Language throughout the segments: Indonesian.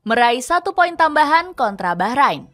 Meraih 1 poin tambahan kontra Bahrain.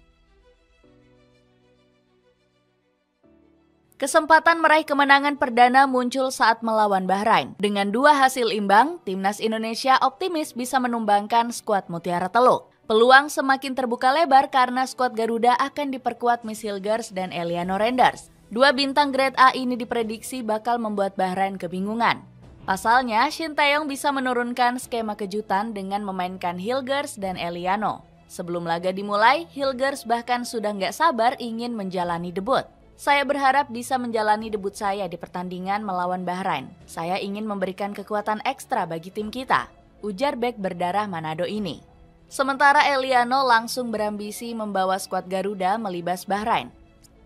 Kesempatan meraih kemenangan perdana muncul saat melawan Bahrain. Dengan 2 hasil imbang, timnas Indonesia optimis bisa menumbangkan skuad Mutiara Teluk. Peluang semakin terbuka lebar karena skuad Garuda akan diperkuat Miss Hilgers dan Eliano Renders. 2 bintang grade A ini diprediksi bakal membuat Bahrain kebingungan. Pasalnya, Shin Taeyong bisa menurunkan skema kejutan dengan memainkan Hilgers dan Eliano. Sebelum laga dimulai, Hilgers bahkan sudah nggak sabar ingin menjalani debut. Saya berharap bisa menjalani debut saya di pertandingan melawan Bahrain. Saya ingin memberikan kekuatan ekstra bagi tim kita, ujar bek berdarah Manado ini. Sementara Eliano langsung berambisi membawa skuad Garuda melibas Bahrain.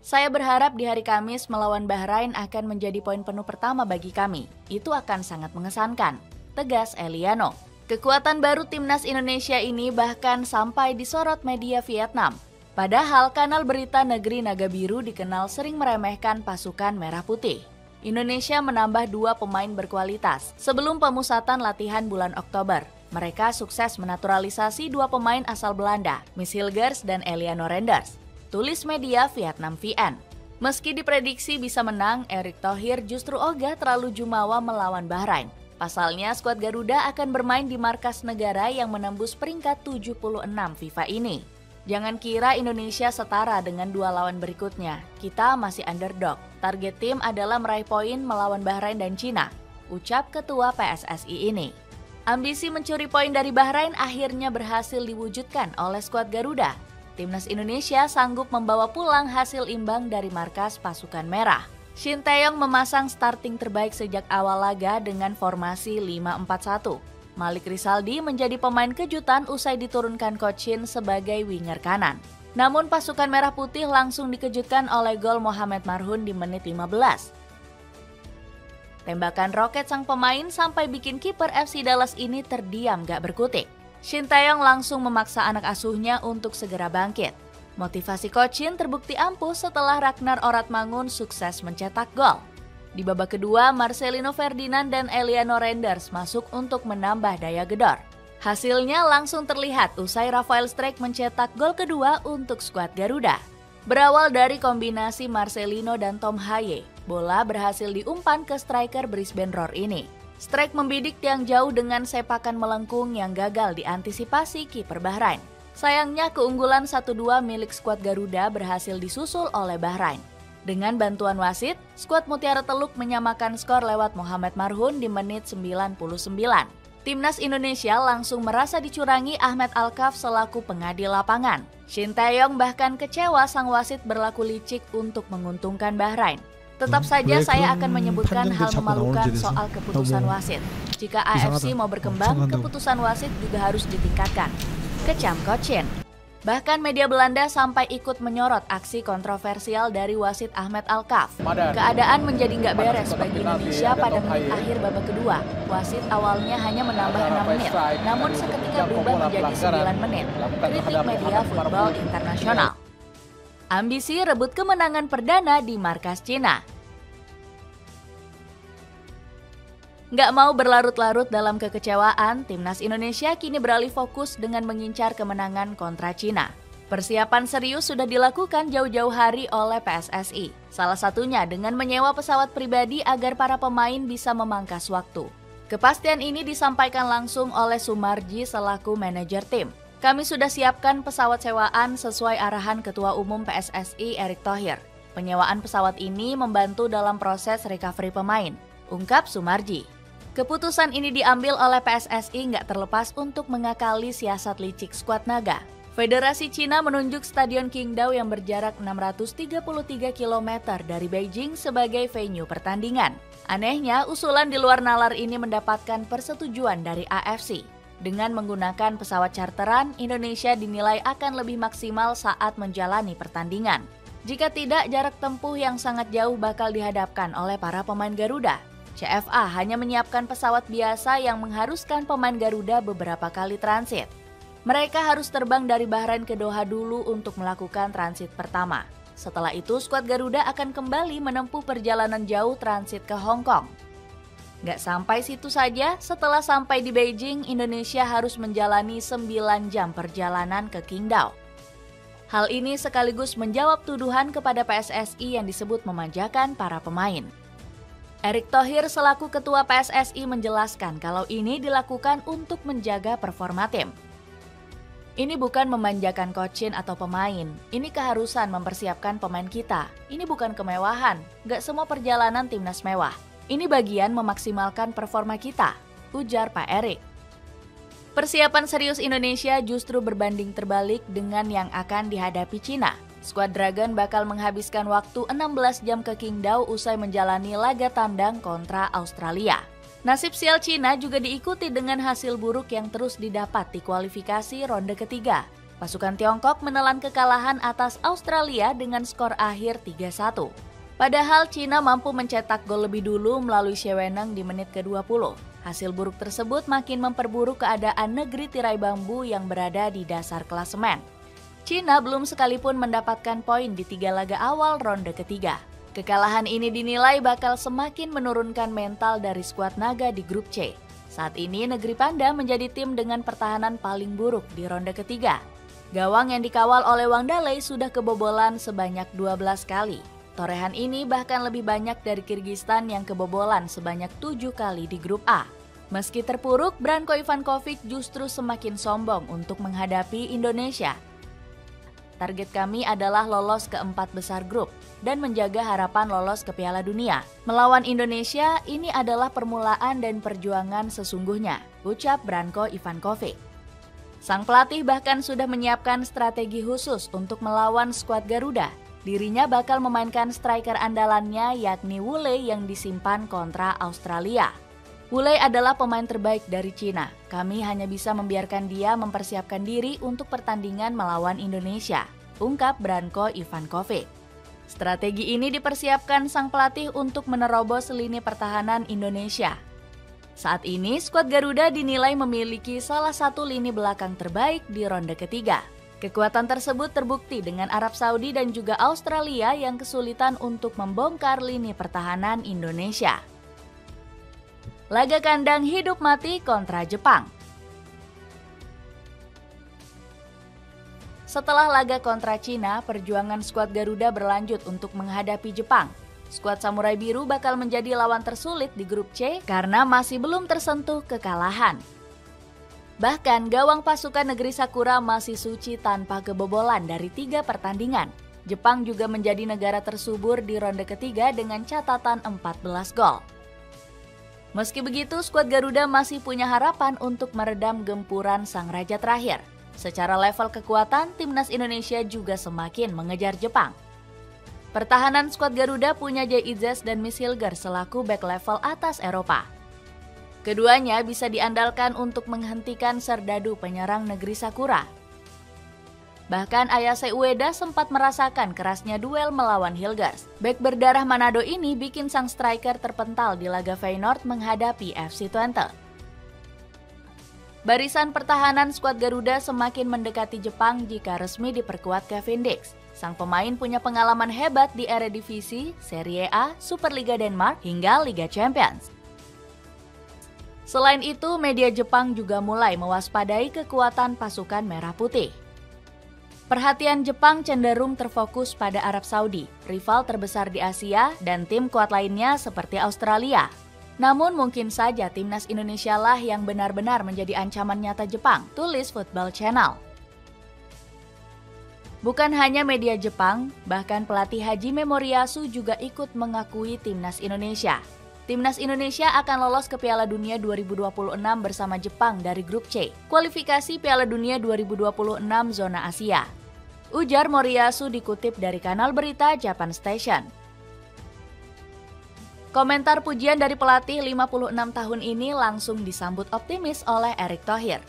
Saya berharap di hari Kamis melawan Bahrain akan menjadi poin penuh pertama bagi kami. Itu akan sangat mengesankan, tegas Eliano. Kekuatan baru timnas Indonesia ini bahkan sampai disorot media Vietnam. Padahal kanal berita negeri Naga Biru dikenal sering meremehkan pasukan merah putih. Indonesia menambah 2 pemain berkualitas sebelum pemusatan latihan bulan Oktober. Mereka sukses menaturalisasi 2 pemain asal Belanda, Miss Hilgers dan Eliano Renders. Tulis media Vietnam VN. Meski diprediksi bisa menang, Erick Thohir justru ogah terlalu jumawa melawan Bahrain. Pasalnya, skuad Garuda akan bermain di markas negara yang menembus peringkat 76 FIFA ini. Jangan kira Indonesia setara dengan 2 lawan berikutnya. Kita masih underdog. Target tim adalah meraih poin melawan Bahrain dan Cina, ucap Ketua PSSI ini. Ambisi mencuri poin dari Bahrain akhirnya berhasil diwujudkan oleh skuad Garuda. Timnas Indonesia sanggup membawa pulang hasil imbang dari markas pasukan merah. Shin Taeyong memasang starting terbaik sejak awal laga dengan formasi 5-4-1. Malik Rizaldi menjadi pemain kejutan usai diturunkan Coach Shin sebagai winger kanan. Namun pasukan merah putih langsung dikejutkan oleh gol Mohamed Marhun di menit 15. Tembakan roket sang pemain sampai bikin kiper FC Dallas ini terdiam gak berkutik. Shin Taeyong langsung memaksa anak asuhnya untuk segera bangkit. Motivasi Coach Shin terbukti ampuh setelah Ragnar Oratmangun sukses mencetak gol. Di babak kedua, Marcelino Ferdinand dan Eliano Renders masuk untuk menambah daya gedor. Hasilnya langsung terlihat usai Rafael Strijk mencetak gol kedua untuk skuad Garuda. Berawal dari kombinasi Marcelino dan Tom Haye, bola berhasil diumpan ke striker Brisbane Roar ini. Strijk membidik tiang jauh dengan sepakan melengkung yang gagal diantisipasi kiper Bahrain. Sayangnya keunggulan 1-2 milik skuad Garuda berhasil disusul oleh Bahrain. Dengan bantuan wasit, skuad Mutiara Teluk menyamakan skor lewat Mohamed Marhun di menit 99. Timnas Indonesia langsung merasa dicurangi Ahmed Alkaf selaku pengadil lapangan. Shin Taeyong bahkan kecewa sang wasit berlaku licik untuk menguntungkan Bahrain. Tetap saja saya akan menyebutkan hal memalukan soal keputusan wasit. Jika AFC mau berkembang, keputusan wasit juga harus ditingkatkan, kecam Coach Shin. Bahkan media Belanda sampai ikut menyorot aksi kontroversial dari wasit Ahmed Alkaf. Keadaan menjadi nggak beres bagi Indonesia pada menit akhir babak kedua. Wasit awalnya hanya menambah 6 menit, namun seketika berubah menjadi 9 menit. Kritik media Football Internasional. Ambisi rebut kemenangan perdana di markas Cina. Nggak mau berlarut-larut dalam kekecewaan, timnas Indonesia kini beralih fokus dengan mengincar kemenangan kontra Cina. Persiapan serius sudah dilakukan jauh-jauh hari oleh PSSI. Salah satunya dengan menyewa pesawat pribadi agar para pemain bisa memangkas waktu. Kepastian ini disampaikan langsung oleh Sumarji selaku manajer tim. Kami sudah siapkan pesawat sewaan sesuai arahan Ketua Umum PSSI Erick Thohir. Penyewaan pesawat ini membantu dalam proses recovery pemain, ungkap Sumarji. Keputusan ini diambil oleh PSSI nggak terlepas untuk mengakali siasat licik skuad naga. Federasi Cina menunjuk Stadion Qingdao yang berjarak 633 km dari Beijing sebagai venue pertandingan. Anehnya, usulan di luar nalar ini mendapatkan persetujuan dari AFC. Dengan menggunakan pesawat charteran, Indonesia dinilai akan lebih maksimal saat menjalani pertandingan. Jika tidak, jarak tempuh yang sangat jauh bakal dihadapkan oleh para pemain Garuda. CFA hanya menyiapkan pesawat biasa yang mengharuskan pemain Garuda beberapa kali transit. Mereka harus terbang dari Bahrain ke Doha dulu untuk melakukan transit pertama. Setelah itu, skuad Garuda akan kembali menempuh perjalanan jauh transit ke Hong Kong. Nggak sampai situ saja, setelah sampai di Beijing, Indonesia harus menjalani 9 jam perjalanan ke Qingdao. Hal ini sekaligus menjawab tuduhan kepada PSSI yang disebut memanjakan para pemain. Erick Thohir selaku ketua PSSI menjelaskan kalau ini dilakukan untuk menjaga performa tim. Ini bukan memanjakan coach atau pemain, ini keharusan mempersiapkan pemain kita. Ini bukan kemewahan, nggak semua perjalanan timnas mewah. Ini bagian memaksimalkan performa kita, ujar Pak Erick. Persiapan serius Indonesia justru berbanding terbalik dengan yang akan dihadapi Cina. Skuad Dragon bakal menghabiskan waktu 16 jam ke Qingdao usai menjalani laga tandang kontra Australia. Nasib sial Cina juga diikuti dengan hasil buruk yang terus didapat di kualifikasi ronde ketiga. Pasukan Tiongkok menelan kekalahan atas Australia dengan skor akhir 3-1. Padahal Cina mampu mencetak gol lebih dulu melalui Xie Weneng di menit ke-20. Hasil buruk tersebut makin memperburuk keadaan negeri tirai bambu yang berada di dasar klasemen. Cina belum sekalipun mendapatkan poin di 3 laga awal ronde ketiga. Kekalahan ini dinilai bakal semakin menurunkan mental dari skuad naga di grup C. Saat ini Negeri Panda menjadi tim dengan pertahanan paling buruk di ronde ketiga. Gawang yang dikawal oleh Wang Daley sudah kebobolan sebanyak 12 kali. Torehan ini bahkan lebih banyak dari Kirgistan yang kebobolan sebanyak 7 kali di grup A. Meski terpuruk, Branko Ivankovic justru semakin sombong untuk menghadapi Indonesia. Target kami adalah lolos ke 4 besar grup dan menjaga harapan lolos ke Piala Dunia. Melawan Indonesia, ini adalah permulaan dan perjuangan sesungguhnya, ucap Branko Ivankovic. Sang pelatih bahkan sudah menyiapkan strategi khusus untuk melawan skuad Garuda. Dirinya bakal memainkan striker andalannya yakni Wu Lei yang disimpan kontra Australia. Wu Lei adalah pemain terbaik dari Cina. Kami hanya bisa membiarkan dia mempersiapkan diri untuk pertandingan melawan Indonesia, ungkap Branko Ivankovic. Strategi ini dipersiapkan sang pelatih untuk menerobos lini pertahanan Indonesia. Saat ini, skuad Garuda dinilai memiliki salah satu lini belakang terbaik di ronde ketiga. Kekuatan tersebut terbukti dengan Arab Saudi dan juga Australia yang kesulitan untuk membongkar lini pertahanan Indonesia. Laga kandang hidup mati kontra Jepang. Setelah laga kontra Cina, perjuangan skuad Garuda berlanjut untuk menghadapi Jepang. Skuad Samurai Biru bakal menjadi lawan tersulit di grup C karena masih belum tersentuh kekalahan. Bahkan gawang pasukan negeri Sakura masih suci tanpa kebobolan dari 3 pertandingan. Jepang juga menjadi negara tersubur di ronde ketiga dengan catatan 14 gol. Meski begitu, skuad Garuda masih punya harapan untuk meredam gempuran sang raja terakhir. Secara level kekuatan, timnas Indonesia juga semakin mengejar Jepang. Pertahanan skuad Garuda punya Jay Itzes dan Miss Hilger selaku back level atas Eropa. Keduanya bisa diandalkan untuk menghentikan serdadu penyerang negeri Sakura. Bahkan Ayase Ueda sempat merasakan kerasnya duel melawan Hilgers. Bek berdarah Manado ini bikin sang striker terpental di laga Feyenoord menghadapi FC Twente. Barisan pertahanan skuad Garuda semakin mendekati Jepang jika resmi diperkuat Kevin Dix. Sang pemain punya pengalaman hebat di Eredivisie, Serie A, Superliga Denmark, hingga Liga Champions. Selain itu, media Jepang juga mulai mewaspadai kekuatan pasukan Merah Putih. Perhatian Jepang cenderung terfokus pada Arab Saudi, rival terbesar di Asia, dan tim kuat lainnya seperti Australia. Namun mungkin saja timnas Indonesia lah yang benar-benar menjadi ancaman nyata Jepang, tulis Football Channel. Bukan hanya media Jepang, bahkan pelatih Hajime Moriyasu juga ikut mengakui timnas Indonesia. Timnas Indonesia akan lolos ke Piala Dunia 2026 bersama Jepang dari grup C, kualifikasi Piala Dunia 2026 zona Asia. Ujar Moriyasu dikutip dari kanal berita Japan Station. Komentar pujian dari pelatih 56 tahun ini langsung disambut optimis oleh Erick Thohir.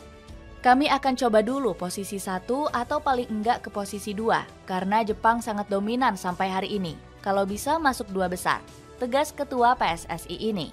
Kami akan coba dulu posisi 1 atau paling enggak ke posisi 2, karena Jepang sangat dominan sampai hari ini. Kalau bisa masuk 2 besar, tegas ketua PSSI ini.